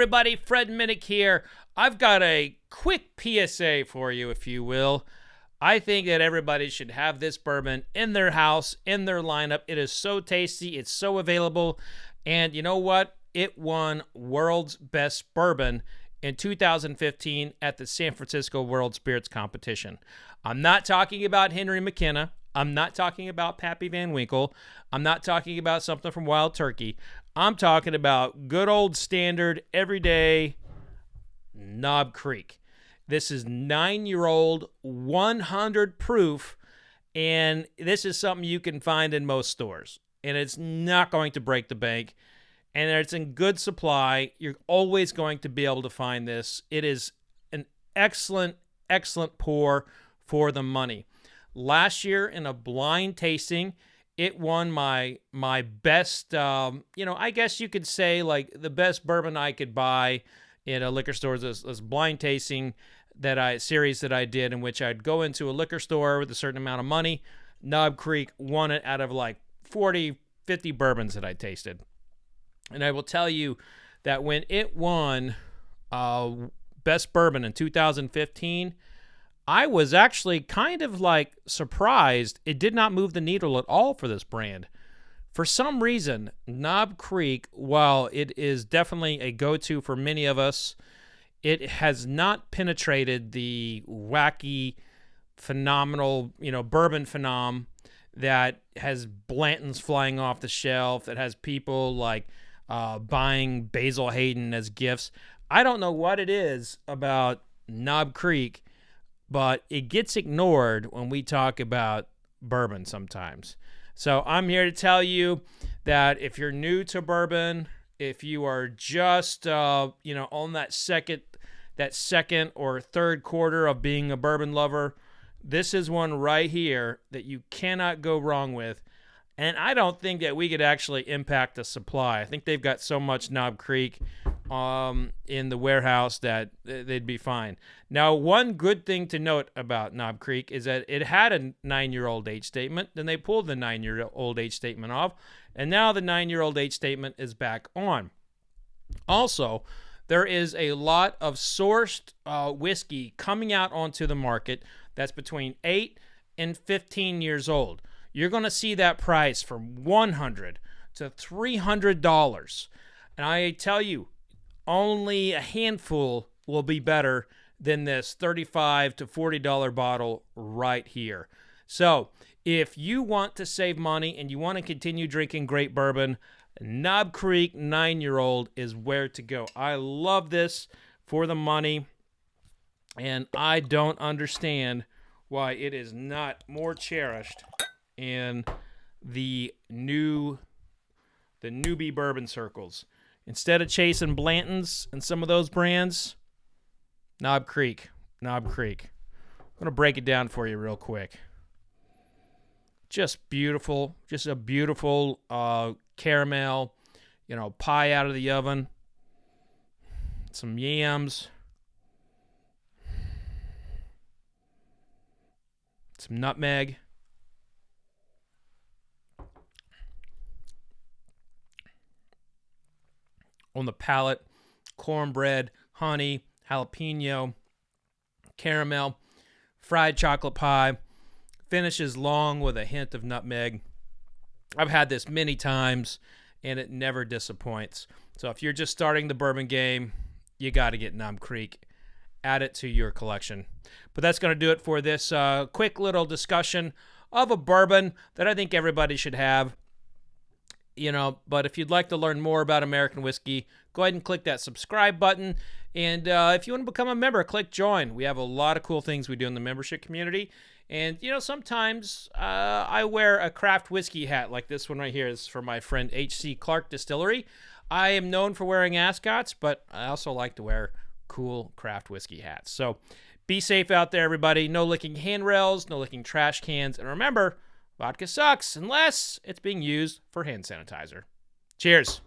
everybody, Fred Minnick here. I've got a quick PSA for you, if you will. I think that everybody should have this bourbon in their house, in their lineup. It is so tasty. It's so available. And you know what? It won World's Best Bourbon in 2015 at the San Francisco World Spirits Competition. I'm not talking about Henry McKenna. I'm not talking about Pappy Van Winkle. I'm not talking about something from Wild Turkey. I'm talking about good old standard, everyday Knob Creek. This is 9-year-old, 100 proof, and this is something you can find in most stores. And it's not going to break the bank, and it's in good supply. You're always going to be able to find this. It is an excellent, excellent pour for the money. Last year in a blind tasting, it won my best, I guess you could say like the best bourbon I could buy in a liquor store. This blind tasting series that I did, in which I'd go into a liquor store with a certain amount of money. Knob Creek won it out of like 40, 50 bourbons that I tasted. And I will tell you that when it won Best Bourbon in 2015, I was actually kind of like surprised. It did not move the needle at all for this brand. For some reason, Knob Creek, while it is definitely a go-to for many of us, it has not penetrated the wacky, phenomenal, bourbon phenom that has Blanton's flying off the shelf, that has people like buying Basil Hayden as gifts. I don't know what it is about Knob Creek, but it gets ignored when we talk about bourbon sometimes. So I'm here to tell you that if you're new to bourbon, if you are just on that second or third quarter of being a bourbon lover, this is one right here that you cannot go wrong with. And I don't think that we could actually impact the supply. I think they've got so much Knob Creek in the warehouse that they'd be fine. Now, one good thing to note about Knob Creek is that it had a 9-year-old age statement. Then they pulled the 9-year-old age statement off, and now the 9-year-old age statement is back on. Also, there is a lot of sourced whiskey coming out onto the market that's between 8 and 15 years old. You're going to see that price from $100 to $300. And I tell you, only a handful will be better than this $35 to $40 bottle right here. So if you want to save money and you want to continue drinking great bourbon, Knob Creek 9-year-old is where to go. I love this for the money, and I don't understand why it is not more cherished in the newbie bourbon circles. Instead of chasing Blanton's and some of those brands, Knob Creek. I'm going to break it down for you real quick. Just beautiful. Just a beautiful caramel, pie out of the oven. Some yams. Some nutmeg. On the palate, cornbread, honey, jalapeno, caramel, fried chocolate pie, finishes long with a hint of nutmeg. I've had this many times, and it never disappoints. So if you're just starting the bourbon game, you got to get Knob Creek. Add it to your collection. But that's going to do it for this quick little discussion of a bourbon that I think everybody should have. But if you'd like to learn more about American whiskey, go ahead and click that subscribe button. And if you want to become a member, click join. We have a lot of cool things we do in the membership community. And, sometimes I wear a craft whiskey hat like this one right here. This is from my friend H.C. Clark Distillery. I am known for wearing ascots, but I also like to wear cool craft whiskey hats. So be safe out there, everybody. No licking handrails, no licking trash cans. And remember, vodka sucks unless it's being used for hand sanitizer. Cheers.